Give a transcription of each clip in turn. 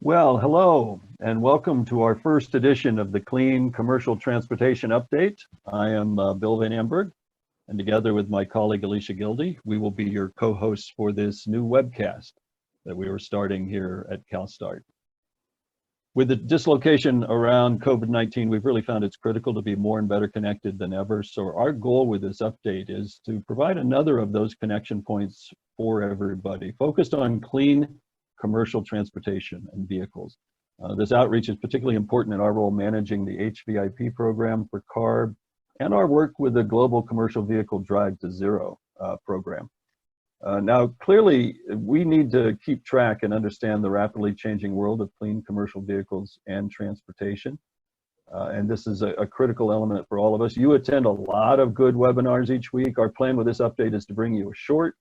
Well, hello, and welcome to our first edition of the Clean Commercial Transportation Update. I am Bill Van Amberg, and together with my colleague Alicia Gildy, we will be your co-hosts for this new webcast that we are starting here at CALSTART. With the dislocation around COVID-19, we've really found it's critical to be more and better connected than ever. So our goal with this update is to provide another of those connection points for everybody, focused on clean commercial transportation and vehicles. This outreach is particularly important in our role managing the HVIP program for CARB and our work with the Global Commercial Vehicle Drive to Zero program. Now, clearly, we need to keep track and understand the rapidly changing world of clean commercial vehicles and transportation. And this is a critical element for all of us. You attend a lot of good webinars each week. Our plan with this update is to bring you a short,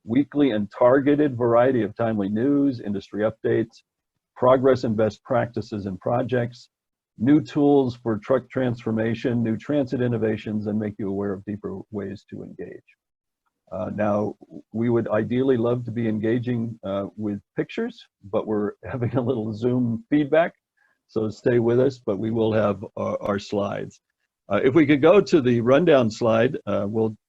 weekly and targeted variety of timely news, industry updates, progress and best practices and projects, new tools for truck transformation, new transit innovations, and make you aware of deeper ways to engage. Now, we would ideally love to be engaging with pictures, but we're having a little Zoom feedback, so stay with us, but we will have our slides. If we could go to the rundown slide,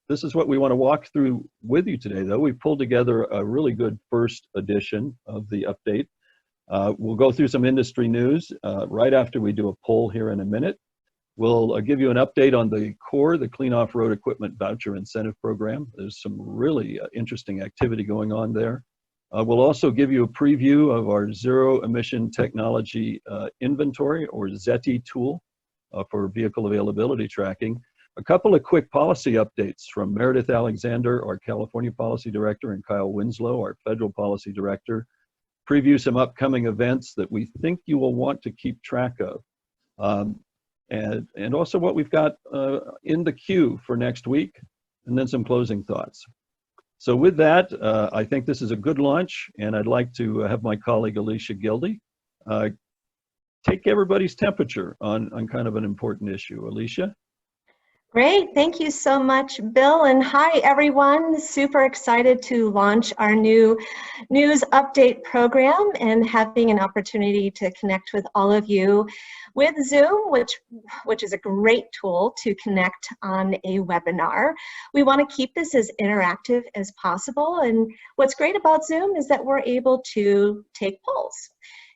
this is what we want to walk through with you today, though. We've pulled together a really good first edition of the update. We'll go through some industry news right after we do a poll here in a minute. We'll give you an update on the CORE, the Clean Off-Road Equipment Voucher Incentive Program. There's some really interesting activity going on there. We'll also give you a preview of our Zero Emission Technology Inventory, or Zeti Tool, for vehicle availability tracking. A couple of quick policy updates from Meredith Alexander, our California Policy Director, and Kyle Winslow, our Federal Policy Director. Preview some upcoming events that we think you will want to keep track of. And also what we've got in the queue for next week, and then some closing thoughts. So with that, I think this is a good launch, and I'd like to have my colleague Alicia Gildy take everybody's temperature on kind of an important issue. Alicia? Great, thank you so much, Bill, and hi everyone. Super excited to launch our new news update program and having an opportunity to connect with all of you with Zoom, which is a great tool to connect on a webinar. We want to keep this as interactive as possible, and what's great about Zoom is that we're able to take polls.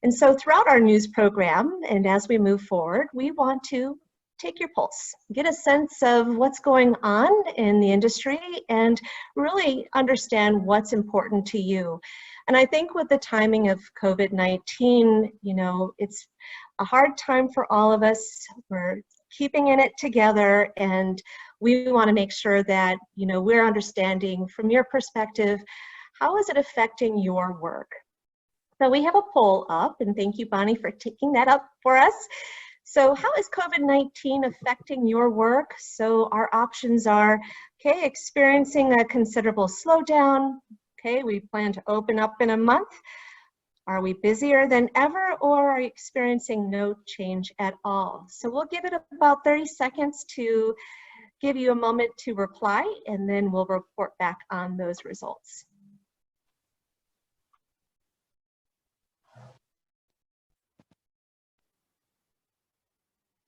And so throughout our news program, and as we move forward, we want to take your pulse, get a sense of what's going on in the industry, and really understand what's important to you. And I think with the timing of COVID-19, you know, it's a hard time for all of us. We're keeping in it together, and we want to make sure that, you know, we're understanding from your perspective, how is it affecting your work? So we have a poll up, and thank you, Bonnie, for taking that up for us. So how is COVID-19 affecting your work? So our options are, okay, experiencing a considerable slowdown. Okay, we plan to open up in a month. Are we busier than ever, or are you experiencing no change at all? So we'll give it about 30 seconds to give you a moment to reply, and then we'll report back on those results.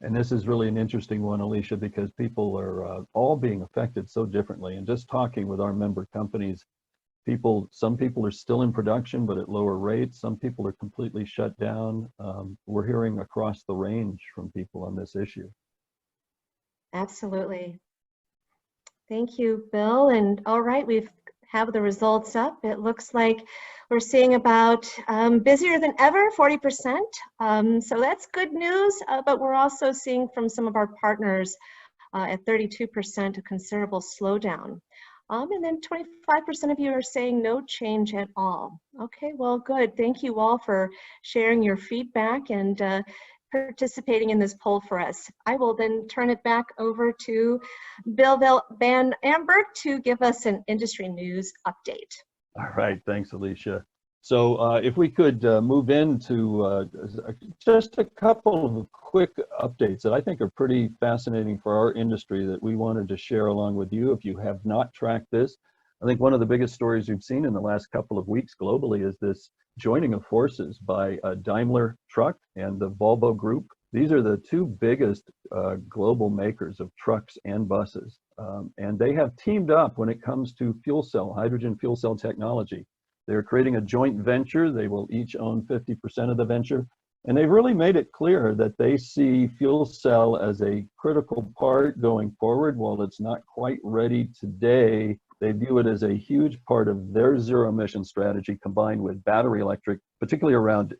And this is really an interesting one, Alicia, because people are all being affected so differently. And just talking with our member companies, some people are still in production, but at lower rates. Some people are completely shut down. We're hearing across the range from people on this issue. Absolutely. Thank you, Bill. And all right, we have the results up. It looks like we're seeing about busier than ever, 40%. So that's good news, but we're also seeing from some of our partners at 32% a considerable slowdown. And then 25% of you are saying no change at all. Okay, well, good. Thank you all for sharing your feedback and participating in this poll for us. I will then turn it back over to Bill Van Amberg to give us an industry news update. All right, thanks, Alicia. So if we could move into just a couple of quick updates that I think are pretty fascinating for our industry that we wanted to share along with you. If you have not tracked this, I think one of the biggest stories we've seen in the last couple of weeks globally is this joining of forces by Daimler Truck and the Volvo Group. These are the two biggest global makers of trucks and buses. And they have teamed up when it comes to fuel cell, hydrogen fuel cell technology. They're creating a joint venture. They will each own 50% of the venture. And they've really made it clear that they see fuel cell as a critical part going forward. While it's not quite ready today, they view it as a huge part of their zero emission strategy combined with battery electric, particularly around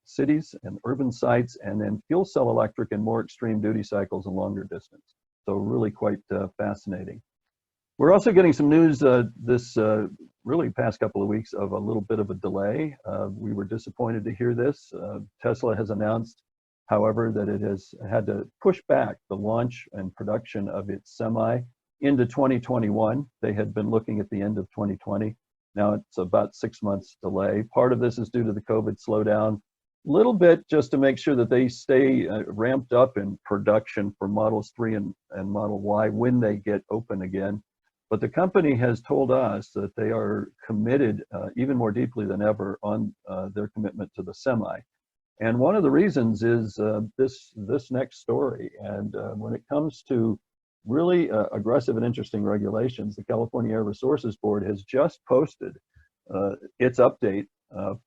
cities and urban sites, and then fuel cell electric and more extreme duty cycles and longer distance. So really quite fascinating. We're also getting some news this really past couple of weeks of a little bit of a delay. We were disappointed to hear this. Tesla has announced, however, that it has had to push back the launch and production of its Semi into 2021. They had been looking at the end of 2020. Now it's about 6 months delay. Part of this is due to the COVID slowdown. A little bit just to make sure that they stay ramped up in production for Models 3 and Model Y when they get open again. But the company has told us that they are committed even more deeply than ever on their commitment to the Semi. And one of the reasons is this next story. And when it comes to really aggressive and interesting regulations, the California Air Resources Board has just posted its update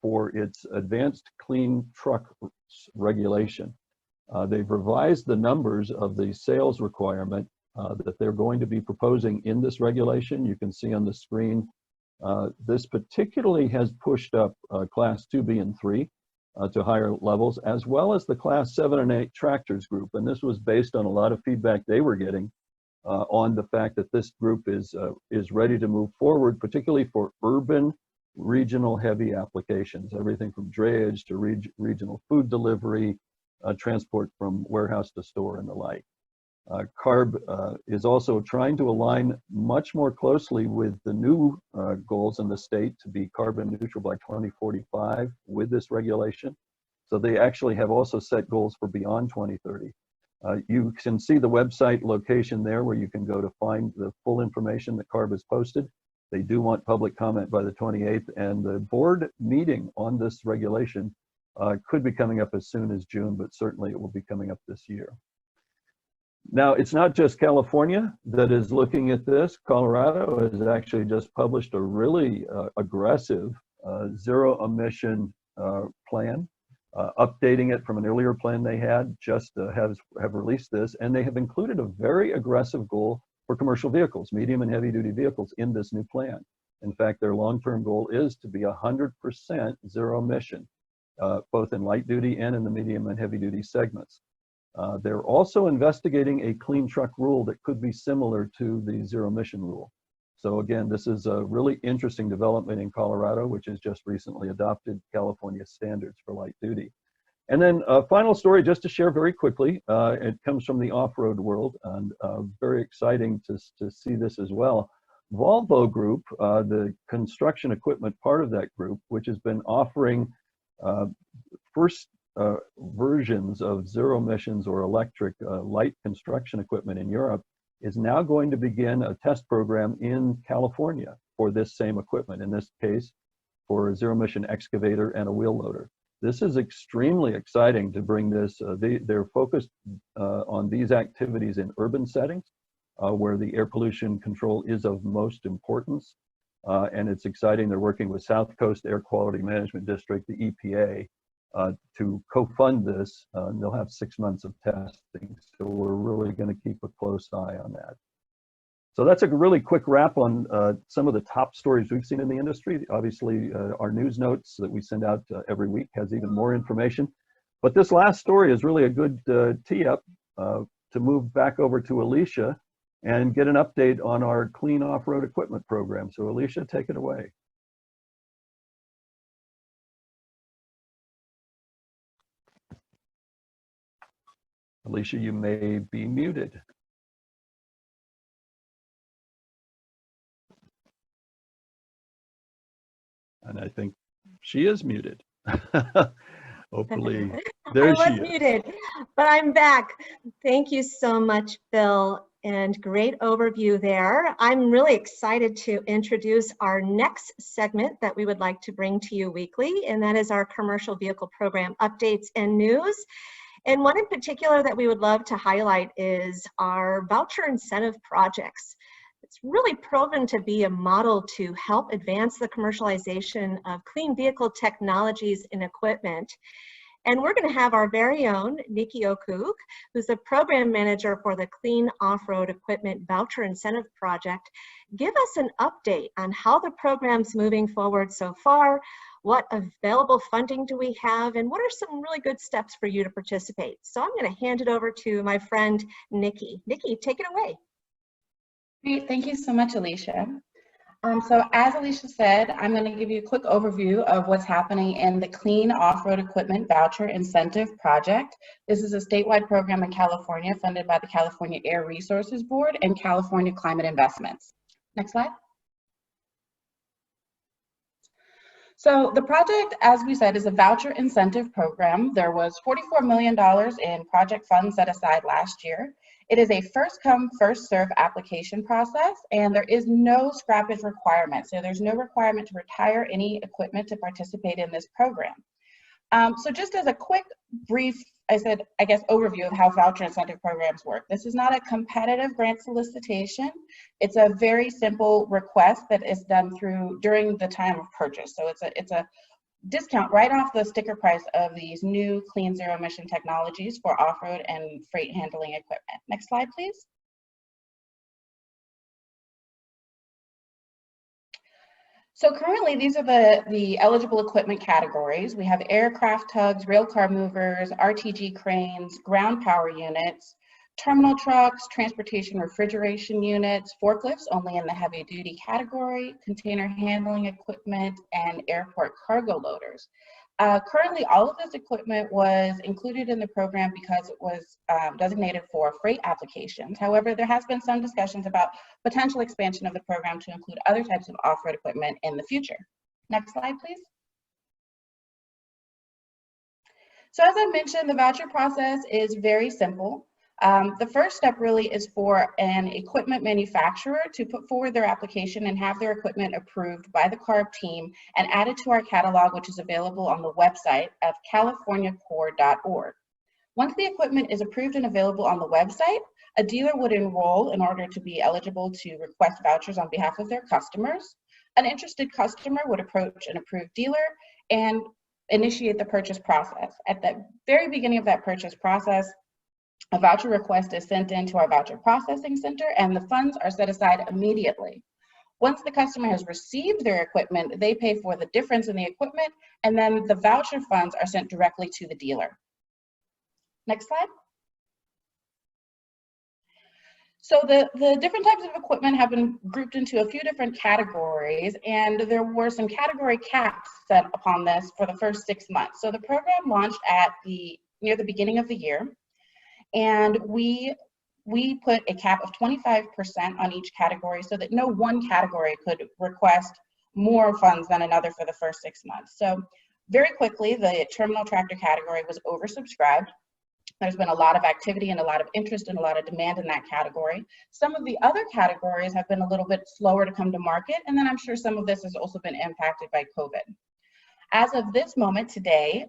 for its advanced clean truck regulation. They've revised the numbers of the sales requirement that they're going to be proposing in this regulation. You can see on the screen, this particularly has pushed up Class 2B and 3 to higher levels, as well as the Class 7 and 8 tractors group. And this was based on a lot of feedback they were getting on the fact that this group is ready to move forward, particularly for urban regional heavy applications, everything from drayage to regional food delivery, transport from warehouse to store and the like. CARB is also trying to align much more closely with the new goals in the state to be carbon neutral by 2045 with this regulation. So they actually have also set goals for beyond 2030. You can see the website location there where you can go to find the full information that CARB has posted. They do want public comment by the 28th, and the board meeting on this regulation could be coming up as soon as June, but certainly it will be coming up this year. Now, it's not just California that is looking at this. Colorado has actually just published a really aggressive zero emission plan, updating it from an earlier plan they had, just have released this, and they have included a very aggressive goal for commercial vehicles, medium and heavy duty vehicles in this new plan. In fact, their long-term goal is to be 100% zero emission, both in light duty and in the medium and heavy duty segments. They're also investigating a clean truck rule that could be similar to the zero emission rule. So again, this is a really interesting development in Colorado, which has just recently adopted California standards for light duty. And then a final story just to share very quickly. It comes from the off-road world, and very exciting to see this as well. Volvo Group, the construction equipment part of that group, which has been offering first versions of zero emissions or electric light construction equipment in Europe, is now going to begin a test program in California for this same equipment, in this case for a zero emission excavator and a wheel loader. This is extremely exciting to bring this. They're focused on these activities in urban settings where the air pollution control is of most importance. And it's exciting. They're working with South Coast Air Quality Management District, the EPA, to co-fund this. They'll have 6 months of testing. So we're really going to keep a close eye on that. So that's a really quick wrap on some of the top stories we've seen in the industry. Obviously, our news notes that we send out every week has even more information. But this last story is really a good tee-up to move back over to Alicia and get an update on our clean off-road equipment program. So Alicia, take it away. Alicia, you may be muted. And I think she is muted. Hopefully, I there she was is. muted, but I'm back. Thank you so much, Bill, and great overview there. I'm really excited to introduce our next segment that we would like to bring to you weekly, and that is our commercial vehicle program updates and news. And one in particular that we would love to highlight is our voucher incentive projects. It's really proven to be a model to help advance the commercialization of clean vehicle technologies and equipment. And we're going to have our very own Nikki Okuk, who's the program manager for the Clean Off-Road Equipment Voucher Incentive Project, give us an update on how the program's moving forward so far, what available funding do we have, and what are some really good steps for you to participate. So I'm going to hand it over to my friend, Nikki. Nikki, take it away. Great, thank you so much, Alicia. So as Alicia said, I'm going to give you a quick overview of what's happening in the Clean Off-Road Equipment Voucher Incentive Project. This is a statewide program in California funded by the California Air Resources Board and California Climate Investments. Next slide. So the project, as we said, is a voucher incentive program. There was $44 million in project funds set aside last year. It is a first come, first serve application process, and there is no scrappage requirement. So there's no requirement to retire any equipment to participate in this program. So just as a quick, brief, overview of how voucher incentive programs work. This is not a competitive grant solicitation. It's a very simple request that is done during the time of purchase. So it's a discount right off the sticker price of these new clean zero emission technologies for off-road and freight handling equipment. Next slide, please. So currently, these are the eligible equipment categories. We have aircraft tugs, rail car movers, RTG cranes, ground power units, terminal trucks, transportation refrigeration units, forklifts only in the heavy duty category, container handling equipment, and airport cargo loaders. Currently, all of this equipment was included in the program because it was designated for freight applications. However, there has been some discussions about potential expansion of the program to include other types of off-road equipment in the future. Next slide, please. So as I mentioned, the voucher process is very simple. The first step really is for an equipment manufacturer to put forward their application and have their equipment approved by the CARB team and added to our catalog, which is available on the website of californiacore.org. Once the equipment is approved and available on the website, a dealer would enroll in order to be eligible to request vouchers on behalf of their customers. An interested customer would approach an approved dealer and initiate the purchase process. At the very beginning of that purchase process, a voucher request is sent into our voucher processing center and the funds are set aside immediately. Once the customer has received their equipment, they pay for the difference in the equipment and then the voucher funds are sent directly to the dealer. Next slide. So the different types of equipment have been grouped into a few different categories, and there were some category caps set upon this for the first 6 months. So the program launched near the beginning of the year, and we put a cap of 25% on each category so that no one category could request more funds than another for the first 6 months. So very quickly, the terminal tractor category was oversubscribed. There's been a lot of activity and a lot of interest and a lot of demand in that category. Some of the other categories have been a little bit slower to come to market, and then I'm sure some of this has also been impacted by COVID. As of this moment today,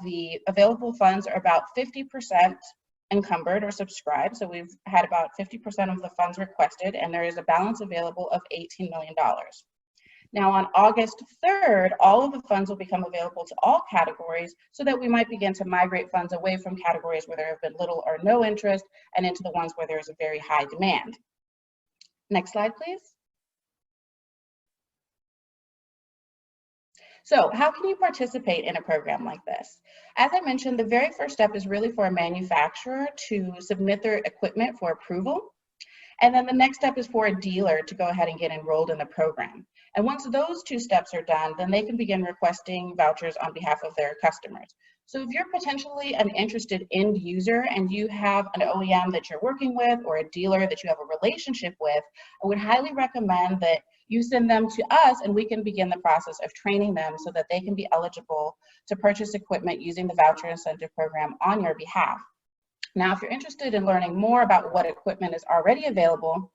the available funds are about 50% encumbered or subscribed. So we've had about 50% of the funds requested, and there is a balance available of $18 million. Now on August 3rd, all of the funds will become available to all categories so that we might begin to migrate funds away from categories where there have been little or no interest and into the ones where there is a very high demand. Next slide, please. So how can you participate in a program like this? As I mentioned, the very first step is really for a manufacturer to submit their equipment for approval. And then the next step is for a dealer to go ahead and get enrolled in the program. And once those two steps are done, then they can begin requesting vouchers on behalf of their customers. So if you're potentially an interested end user and you have an OEM that you're working with or a dealer that you have a relationship with, I would highly recommend that you send them to us and we can begin the process of training them so that they can be eligible to purchase equipment using the voucher incentive program on your behalf. Now, if you're interested in learning more about what equipment is already available,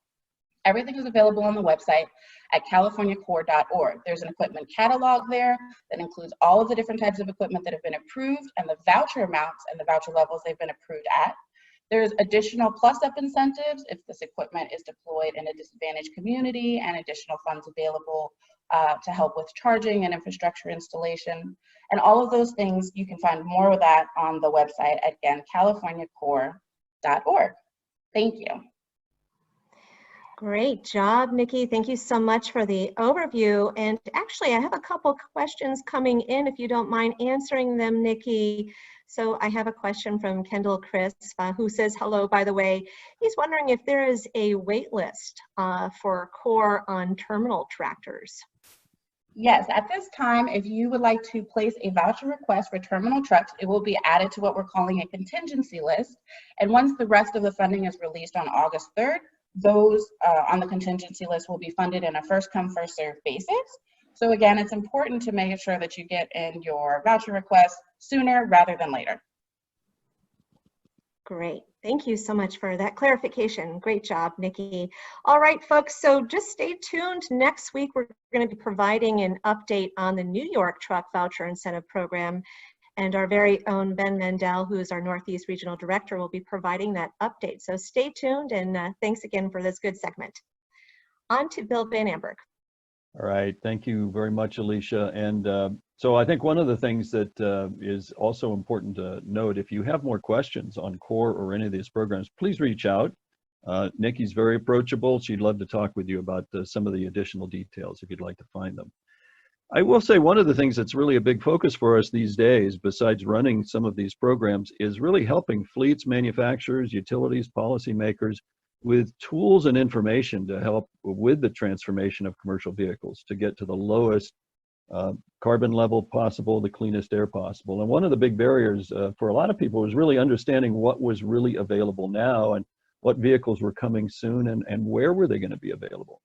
everything is available on the website at californiacore.org. There's an equipment catalog there that includes all of the different types of equipment that have been approved and the voucher amounts and the voucher levels they've been approved at. There's additional plus-up incentives if this equipment is deployed in a disadvantaged community, and additional funds available to help with charging and infrastructure installation. And all of those things, you can find more of that on the website at, again, californiacore.org. Thank you. Great job, Nikki. Thank you so much for the overview. And actually, I have a couple questions coming in, if you don't mind answering them, Nikki. So I have a question from Kendall Crisp, who says, hello, by the way. He's wondering if there is a wait list for CORE on terminal tractors. Yes, at this time, if you would like to place a voucher request for terminal trucks, it will be added to what we're calling a contingency list. And once the rest of the funding is released on August 3rd, those on the contingency list will be funded in a first come, first served basis. So again, it's important to make sure that you get in your voucher request sooner rather than later. Great. Thank you so much for that clarification. Great job, Nikki. All right, folks, so just stay tuned. Next week, we're going to be providing an update on the New York Truck Voucher Incentive Program. And our very own Ben Mandel, who is our Northeast Regional Director, will be providing that update. So stay tuned, and thanks again for this good segment. On to Bill Van Amberg. All right, thank you very much, Alicia. And so I think one of the things that is also important to note, if you have more questions on CORE or any of these programs, please reach out. Nikki's very approachable. She'd love to talk with you about some of the additional details if you'd like to find them. I will say one of the things that's really a big focus for us these days, besides running some of these programs, is really helping fleets, manufacturers, utilities, policymakers with tools and information to help with the transformation of commercial vehicles to get to the lowest carbon level possible, the cleanest air possible. And one of the big barriers for a lot of people was really understanding what was really available now and what vehicles were coming soon and where were they going to be available.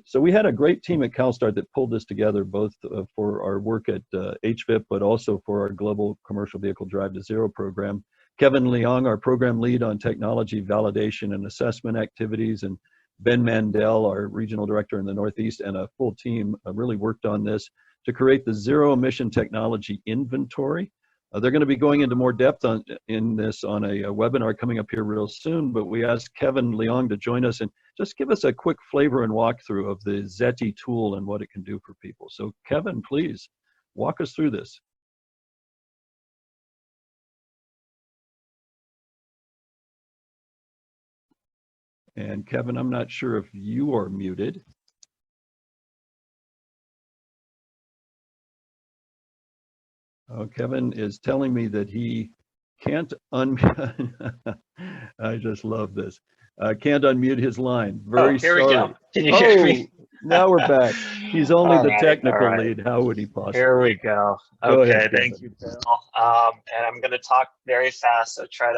So we had a great team at CALSTART that pulled this together, both for our work at HVIP, but also for our Global Commercial Vehicle Drive to Zero program. Kevin Leong, our program lead on technology validation and assessment activities, and Ben Mandel, our regional director in the Northeast, and a full team really worked on this to create the Zero Emission Technology Inventory. They're going to be going into more depth in this on a webinar coming up here real soon, but we asked Kevin Leong to join us and just give us a quick flavor and walkthrough of the Zeti tool and what it can do for people. So Kevin, please walk us through this. And Kevin, I'm not sure if you are muted. Oh, Kevin is telling me that he can't unmute. I just love this. Can't unmute his line. Very sorry. Here we go. Can you hear me? Now we're back. He's only the technical right. lead. How would he possibly? Here we go. Go Okay, ahead, thank you, Bill. And I'm going to talk very fast, so try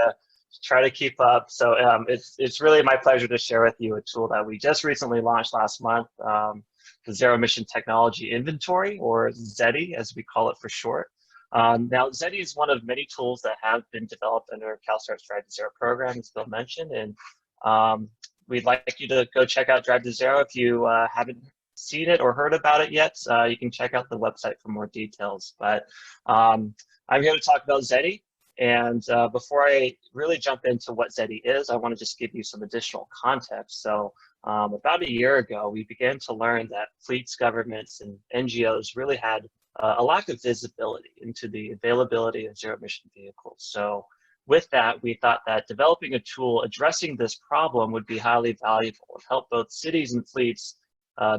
to keep up. So it's really my pleasure to share with you a tool that we just recently launched last month, the Zero Emission Technology Inventory, or Zeti, as we call it for short. Now, Zeti is one of many tools that have been developed under CALSTART's Drive to Zero program, as Bill mentioned, and we'd like you to go check out Drive to Zero. If you haven't seen it or heard about it yet, you can check out the website for more details. But I'm here to talk about Zeti, and before I really jump into what Zeti is, I want to just give you some additional context. So about a year ago, we began to learn that fleets, governments, and NGOs really had a lack of visibility into the availability of zero-emission vehicles. So with that, we thought that developing a tool addressing this problem would be highly valuable and help both cities and fleets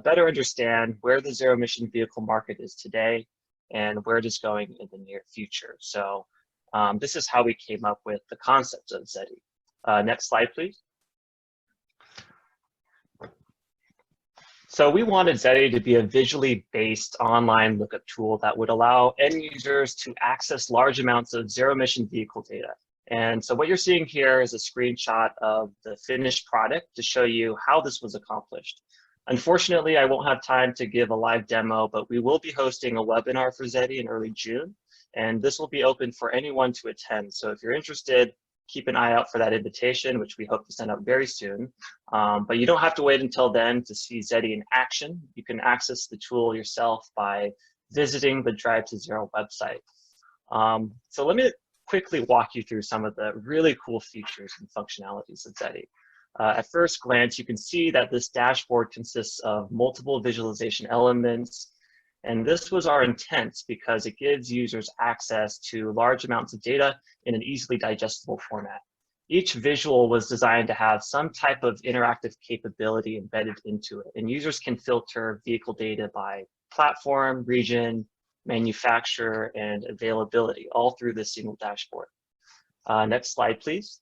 better understand where the zero-emission vehicle market is today and where it is going in the near future. So this is how we came up with the concept of Zeti. Next slide, please. So we wanted Zeti to be a visually based online lookup tool that would allow end users to access large amounts of zero emission vehicle data. And so what you're seeing here is a screenshot of the finished product to show you how this was accomplished. Unfortunately, I won't have time to give a live demo, but we will be hosting a webinar for Zeti in early June, and this will be open for anyone to attend. So if you're interested, keep an eye out for that invitation, which we hope to send out very soon. But you don't have to wait until then to see Zeti in action. You can access the tool yourself by visiting the Drive to Zero website. So let me quickly walk you through some of the really cool features and functionalities of Zeti. At first glance, you can see that this dashboard consists of multiple visualization elements, and this was our intent because it gives users access to large amounts of data in an easily digestible format. Each visual was designed to have some type of interactive capability embedded into it, and users can filter vehicle data by platform, region, manufacturer, and availability, all through this single dashboard. Next slide, please.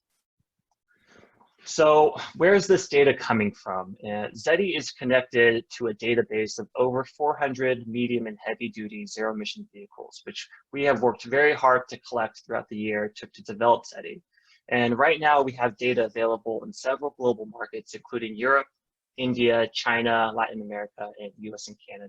So where is this data coming from? Zeti is connected to a database of over 400 medium and heavy duty zero emission vehicles, which we have worked very hard to collect throughout the year to develop Zeti. And right now we have data available in several global markets, including Europe, India, China, Latin America, and US and Canada.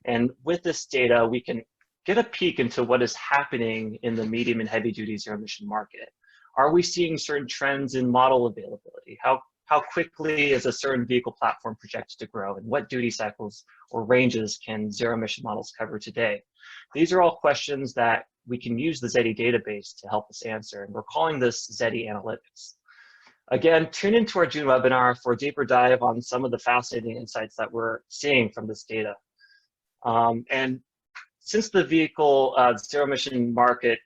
And with this data, we can get a peek into what is happening in the medium and heavy duty zero emission market. Are we seeing certain trends in model availability? How quickly is a certain vehicle platform projected to grow? And what duty cycles or ranges can zero emission models cover today? These are all questions that we can use the Zeti database to help us answer. And we're calling this Zeti Analytics. Again, tune into our June webinar for a deeper dive on some of the fascinating insights that we're seeing from this data. And since the vehicle zero emission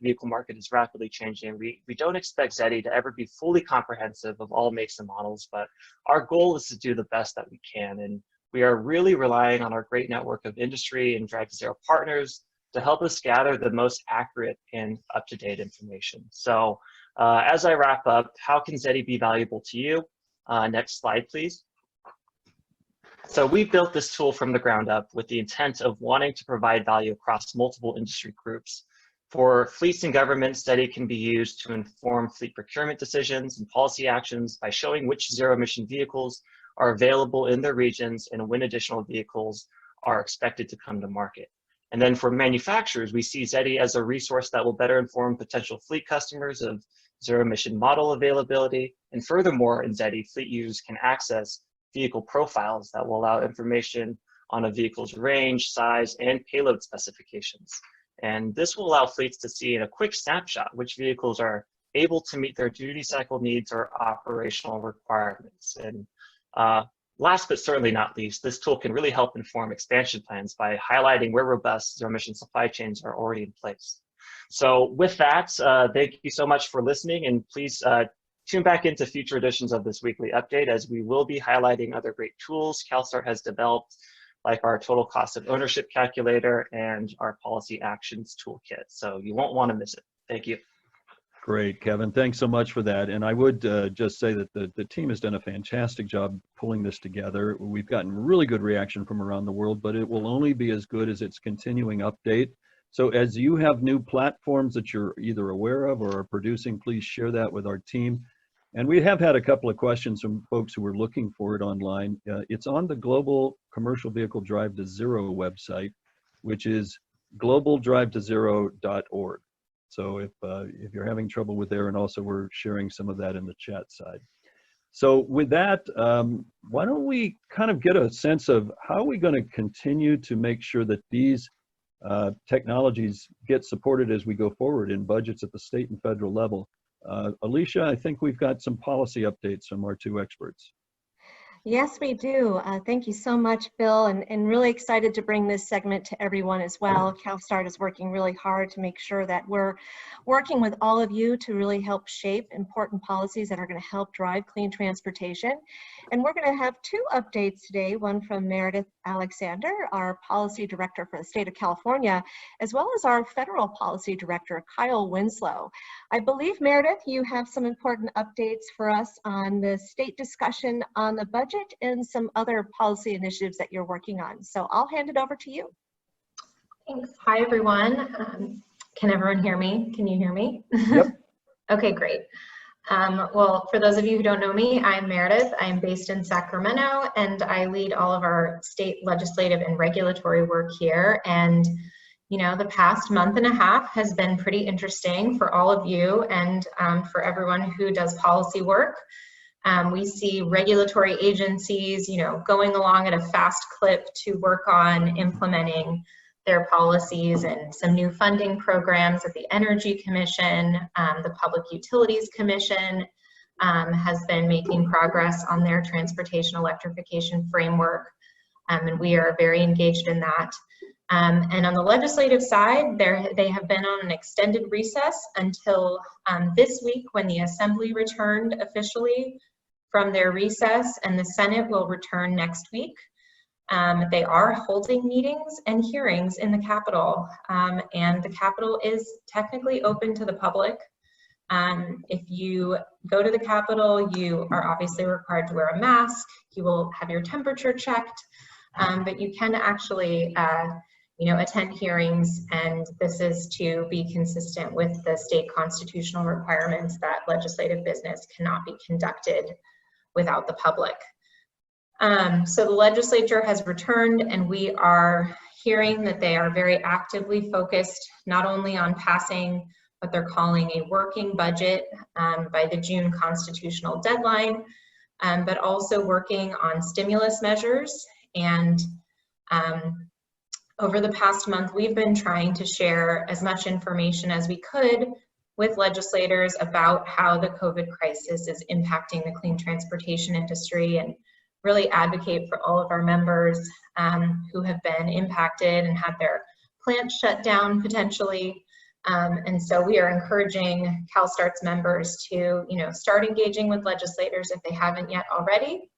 vehicle market is rapidly changing, we don't expect Zeti to ever be fully comprehensive of all makes and models, but our goal is to do the best that we can. And we are really relying on our great network of industry and Drive to Zero partners to help us gather the most accurate and up-to-date information. So as I wrap up, how can Zeti be valuable to you? Next slide, please. So we built this tool from the ground up with the intent of wanting to provide value across multiple industry groups. For fleets and governments, Zeti can be used to inform fleet procurement decisions and policy actions by showing which zero-emission vehicles are available in their regions and when additional vehicles are expected to come to market. And then for manufacturers, we see Zeti as a resource that will better inform potential fleet customers of zero-emission model availability. And furthermore, in Zeti, fleet users can access vehicle profiles that will allow information on a vehicle's range, size, and payload specifications. And this will allow fleets to see in a quick snapshot which vehicles are able to meet their duty cycle needs or operational requirements. And last but certainly not least, this tool can really help inform expansion plans by highlighting where robust zero-emission supply chains are already in place. So with that, thank you so much for listening, and please tune back into future editions of this weekly update, as we will be highlighting other great tools CALSTART has developed, like our total cost of ownership calculator and our policy actions toolkit. So you won't want to miss it. Thank you. Great, Kevin. Thanks so much for that. And I would just say that the team has done a fantastic job pulling this together. We've gotten really good reaction from around the world, but it will only be as good as its continuing update. So as you have new platforms that you're either aware of or are producing, please share that with our team. And we have had a couple of questions from folks who were looking for it online. It's on the Global Commercial Vehicle Drive to Zero website, which is globaldrivetozero.org. So if you're having trouble with there, and also we're sharing some of that in the chat side. So with that, why don't we kind of get a sense of how are we going to continue to make sure that these technologies get supported as we go forward in budgets at the state and federal level. Alicia, I think we've got some policy updates from our two experts. Yes, we do. Thank you so much, Bill, and really excited to bring this segment to everyone as well. CALSTART is working really hard to make sure that we're working with all of you to really help shape important policies that are going to help drive clean transportation. And we're going to have two updates today, one from Meredith Alexander, our Policy Director for the state of California, as well as our Federal Policy Director, Kyle Winslow. I believe, Meredith, you have some important updates for us on the state discussion on the budget and some other policy initiatives that you're working on. So I'll hand it over to you. Thanks. Hi, everyone. Can everyone hear me? Can you hear me? Yep. Okay, great. Well, for those of you who don't know me, I'm Meredith. I'm based in Sacramento, and I lead all of our state legislative and regulatory work here. And, you know, the past month and a half has been pretty interesting for all of you and for everyone who does policy work. We see regulatory agencies, you know, going along at a fast clip to work on implementing their policies, and some new funding programs at the Energy Commission. The Public Utilities Commission has been making progress on their transportation electrification framework, and we are very engaged in that. And on the legislative side, they have been on an extended recess until this week, when the Assembly returned officially from their recess, and the Senate will return next week. They are holding meetings and hearings in the Capitol, and the Capitol is technically open to the public. If you go to the Capitol, you are obviously required to wear a mask. You will have your temperature checked, but you can actually you know, attend hearings, and this is to be consistent with the state constitutional requirements that legislative business cannot be conducted without the public. So the legislature has returned, and we are hearing that they are very actively focused not only on passing what they're calling a working budget by the June constitutional deadline, but also working on stimulus measures. And over the past month, we've been trying to share as much information as we could with legislators about how the COVID crisis is impacting the clean transportation industry, and really advocate for all of our members who have been impacted and had their plants shut down potentially. And so we are encouraging CalSTART's members to, you know, start engaging with legislators if they haven't yet already.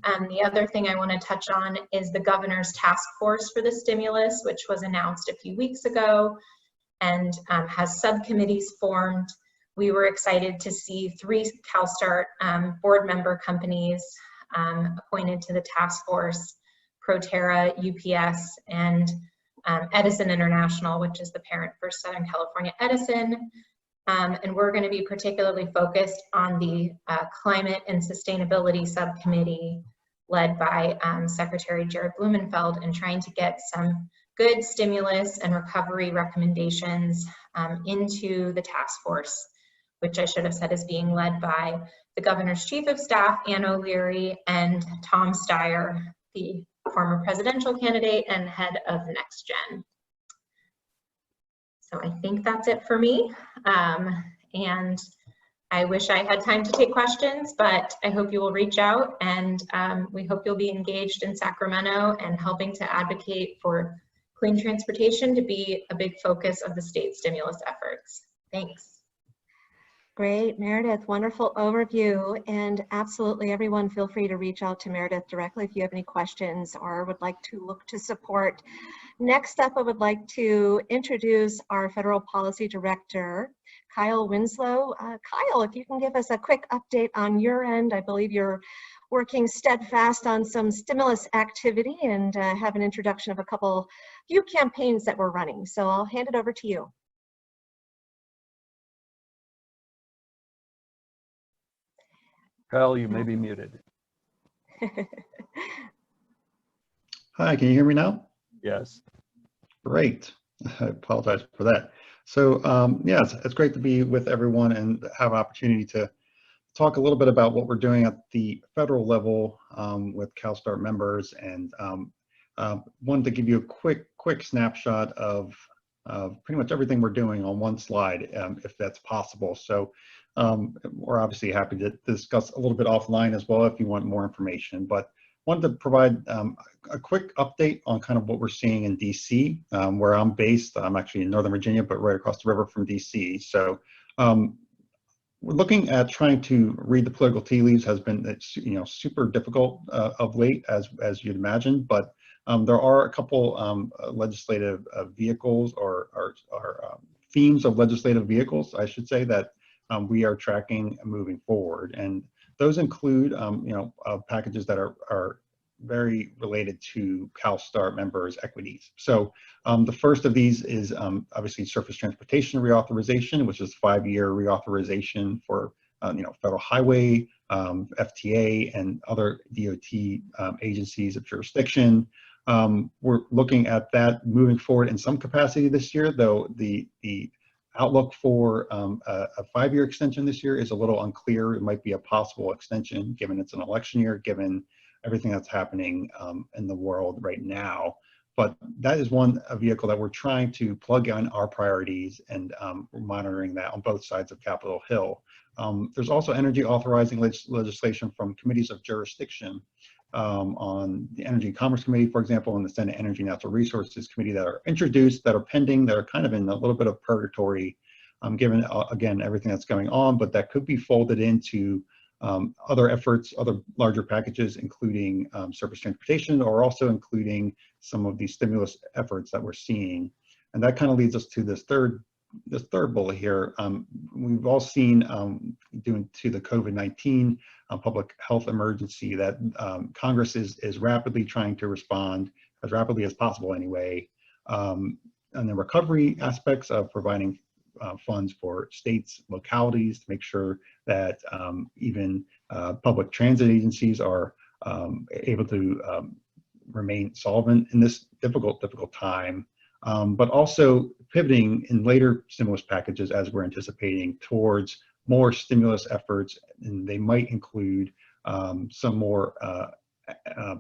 The other thing I want to touch on is the governor's task force for the stimulus, which was announced a few weeks ago, and has subcommittees formed. We were excited to see 3 CalSTART board member companies appointed to the task force: Proterra, UPS, and Edison International, which is the parent for Southern California Edison. And we're going to be particularly focused on the Climate and Sustainability Subcommittee led by Secretary Jared Blumenfeld, and trying to get some good stimulus and recovery recommendations into the task force, which I should have said is being led by the governor's chief of staff, Ann O'Leary, and Tom Steyer, the former presidential candidate and head of NextGen. So I think that's it for me. And I wish I had time to take questions, but I hope you will reach out, and we hope you'll be engaged in Sacramento and helping to advocate for clean transportation to be a big focus of the state stimulus efforts. Thanks. Great, Meredith, wonderful overview. And absolutely everyone, feel free to reach out to Meredith directly if you have any questions or would like to look to support. Next up, I would like to introduce our Federal Policy Director, Kyle Winslow. Kyle, if you can give us a quick update on your end. I believe you're working steadfast on some stimulus activity and have an introduction of a few campaigns that we're running. So I'll hand it over to you. Kyle, you may be muted. Hi, can you hear me now? Yes. Great. I apologize for that. So yeah, it's great to be with everyone and have an opportunity to talk a little bit about what we're doing at the federal level with CalSTART members, and wanted to give you a quick snapshot of pretty much everything we're doing on one slide, if that's possible. So we're obviously happy to discuss a little bit offline as well if you want more information, but wanted to provide a quick update on kind of what we're seeing in DC, where I'm based. I'm actually in Northern Virginia, but right across the river from DC. So we're looking at trying to read the political tea leaves. Has been, you know, super difficult of late, as you'd imagine, but there are a couple legislative vehicles or themes of legislative vehicles, I should say, that we are tracking moving forward, and those include you know, packages that are very related to CalSTART members' equities. So the first of these is obviously surface transportation reauthorization, which is 5-year reauthorization for federal highway, FTA, and other DOT agencies of jurisdiction. We're looking at that moving forward in some capacity this year, though the outlook for a 5-year extension this year is a little unclear. It might be a possible extension given it's an election year, given everything that's happening in the world right now. But that is one vehicle that we're trying to plug in our priorities, and we're monitoring that on both sides of Capitol Hill. There's also energy authorizing legislation from committees of jurisdiction on the Energy and Commerce Committee, for example, and the Senate Energy and Natural Resources Committee that are introduced, that are pending, that are kind of in a little bit of purgatory, given, again, everything that's going on, but that could be folded into other efforts, other larger packages, including surface transportation, or also including some of these stimulus efforts that we're seeing. And that kind of leads us to this third bullet here. We've all seen, due to the COVID-19 public health emergency, that Congress is rapidly trying to respond, as rapidly as possible anyway, on the recovery aspects of providing funds for states, localities, to make sure that even public transit agencies are able to remain solvent in this difficult time, but also pivoting in later stimulus packages, as we're anticipating, towards more stimulus efforts, and they might include some more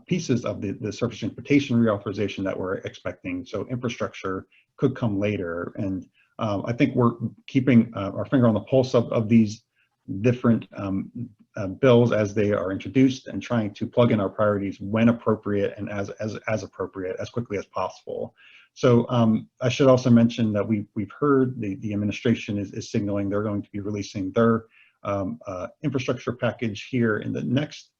pieces of the surface transportation reauthorization that we're expecting. So infrastructure could come later, and I think we're keeping our finger on the pulse of these different bills as they are introduced, and trying to plug in our priorities when appropriate and as appropriate, as quickly as possible. So I should also mention that we've heard the administration is signaling they're going to be releasing their infrastructure package here in the next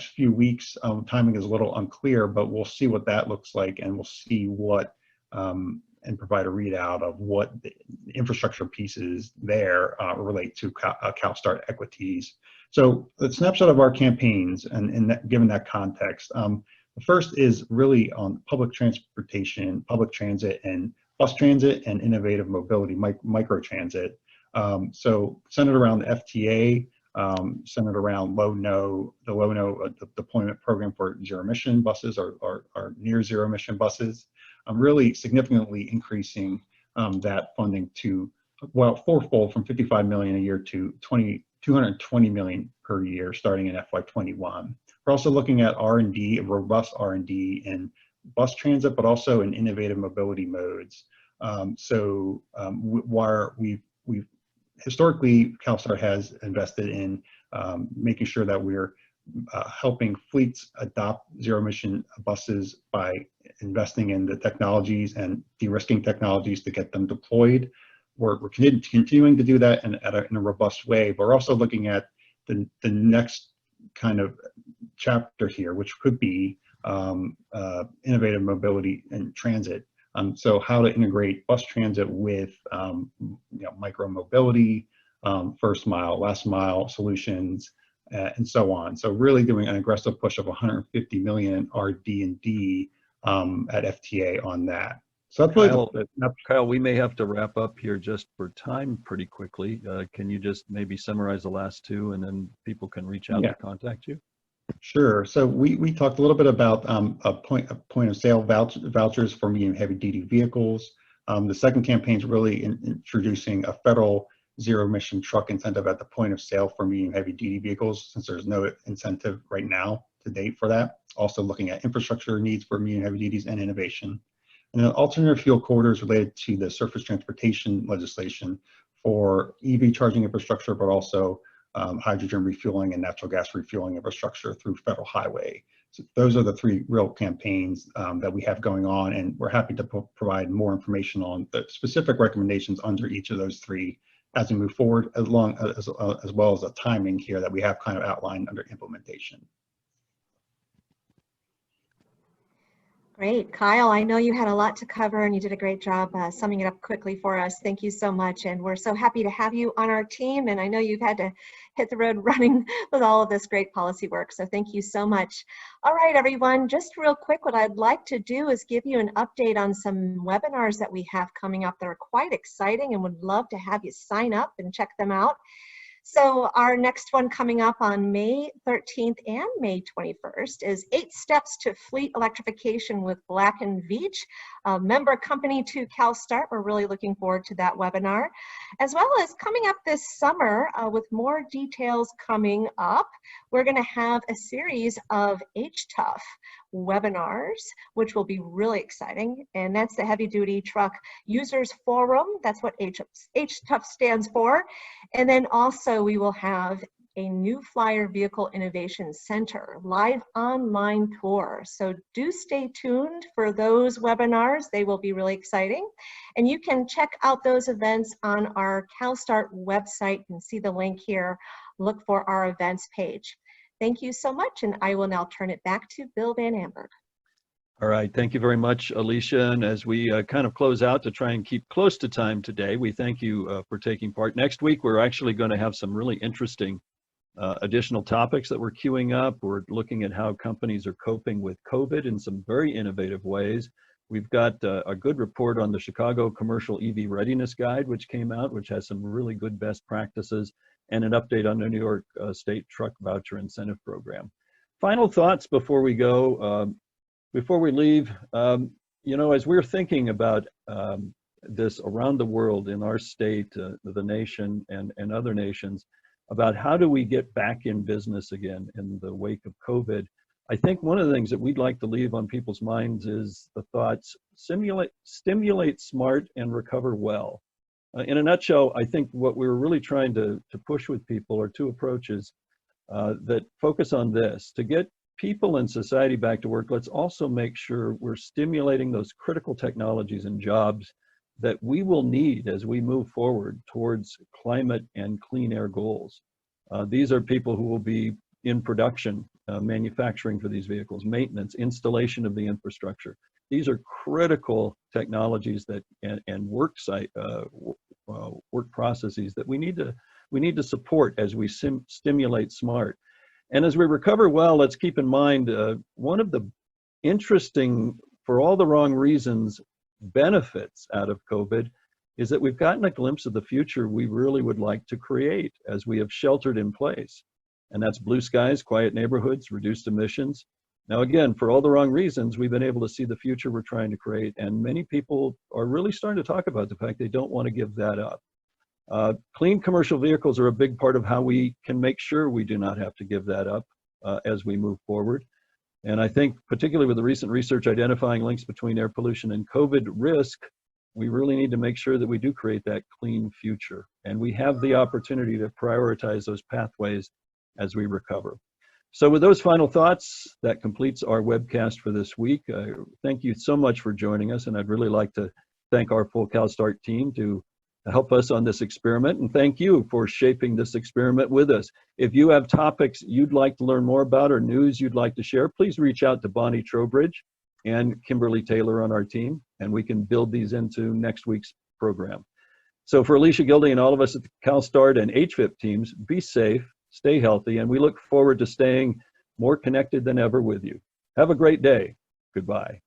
few weeks. Timing is a little unclear, but we'll see what that looks like, and we'll see what and provide a readout of what the infrastructure pieces there relate to CalSTART equities. So a snapshot of our campaigns, and given that context, the first is really on public transportation, public transit, and bus transit, and innovative mobility, microtransit. So centered around the FTA, centered around the low-no deployment program for zero-emission buses, or near zero-emission buses. Really significantly increasing that funding to, well, fourfold, from $55 million a year to $220 million per year starting in FY21. We're also looking at R&D, robust R&D in bus transit, but also in innovative mobility modes. While we've historically, CalSTART has invested in making sure that we're helping fleets adopt zero-emission buses by investing in the technologies and de-risking technologies to get them deployed. We're continuing to do that in a robust way, but we're also looking at the next kind of chapter here, which could be innovative mobility and transit. So how to integrate bus transit with micro mobility, first mile, last mile solutions, and so on. So really doing an aggressive push of $150 million RD&D at FTA on that. So that's really Kyle, we may have to wrap up here just for time pretty quickly. Can you just maybe summarize the last two, and then people can reach out to contact you? Sure. So we talked a little bit about a point of sale vouchers for medium heavy duty vehicles. The second campaign is really introducing a federal zero emission truck incentive at the point of sale for medium heavy duty vehicles, since there's no incentive right now to date for that. Also looking at infrastructure needs for medium heavy duties and innovation. And then alternative fuel corridors related to the surface transportation legislation for EV charging infrastructure, but also hydrogen refueling and natural gas refueling infrastructure through federal highway. So those are the three real campaigns that we have going on, and we're happy to provide more information on the specific recommendations under each of those three as we move forward, as well as the timing here that we have kind of outlined under implementation. Great. Kyle, I know you had a lot to cover, and you did a great job summing it up quickly for us. Thank you so much. And we're so happy to have you on our team. And I know you've had to hit the road running with all of this great policy work. So thank you so much. All right, everyone, just real quick, what I'd like to do is give you an update on some webinars that we have coming up that are quite exciting, and would love to have you sign up and check them out. So our next one coming up on May 13th and May 21st is 8 Steps to Fleet Electrification with Black & Veatch, a member company to CALSTART. We're really looking forward to that webinar, as well as coming up this summer with more details coming up. We're going to have a series of HTUF webinars, which will be really exciting, and that's the Heavy Duty Truck Users Forum. That's what HTUF stands for. And then also we will have a New Flyer Vehicle Innovation Center live online tour. So do stay tuned for those webinars. They will be really exciting. And you can check out those events on our CalSTART website. You can see the link here. Look for our events page. Thank you so much, and I will now turn it back to Bill Van Amberg. All right, thank you very much, Alicia. And as we kind of close out to try and keep close to time today, we thank you for taking part. Next week, we're actually going to have some really interesting additional topics that we're queuing up. We're looking at how companies are coping with COVID in some very innovative ways. We've got a good report on the Chicago Commercial EV Readiness Guide, which came out, which has some really good best practices, and an update on the New York State Truck Voucher Incentive Program. Final thoughts before we go. Before we leave, you know, as we're thinking about this around the world, in our state, the nation, and other nations, about how do we get back in business again in the wake of COVID, I think one of the things that we'd like to leave on people's minds is the thoughts: stimulate smart and recover well. In a nutshell, I think what we're really trying to push with people are two approaches that focus on this. To get people and society back to work, let's also make sure we're stimulating those critical technologies and jobs that we will need as we move forward towards climate and clean air goals. These are people who will be in production, manufacturing for these vehicles, maintenance, installation of the infrastructure. These are critical technologies that and work processes that we need to support as we stimulate smart. And as we recover well, let's keep in mind one of the interesting, for all the wrong reasons, benefits out of COVID is that we've gotten a glimpse of the future we really would like to create as we have sheltered in place. And that's blue skies, quiet neighborhoods, reduced emissions. Now again, for all the wrong reasons, we've been able to see the future we're trying to create, and many people are really starting to talk about the fact they don't want to give that up. Clean commercial vehicles are a big part of how we can make sure we do not have to give that up as we move forward. And I think particularly with the recent research identifying links between air pollution and COVID risk, we really need to make sure that we do create that clean future. And we have the opportunity to prioritize those pathways as we recover. So with those final thoughts, that completes our webcast for this week. Thank you so much for joining us, and I'd really like to thank our full CalSTART team to help us on this experiment, and thank you for shaping this experiment with us. If you have topics you'd like to learn more about or news you'd like to share, please reach out to Bonnie Trowbridge and Kimberly Taylor on our team, and we can build these into next week's program. So for Alicia Gildy and all of us at the CalSTART and HVIP teams, be safe, stay healthy, and we look forward to staying more connected than ever with you. Have a great day. Goodbye.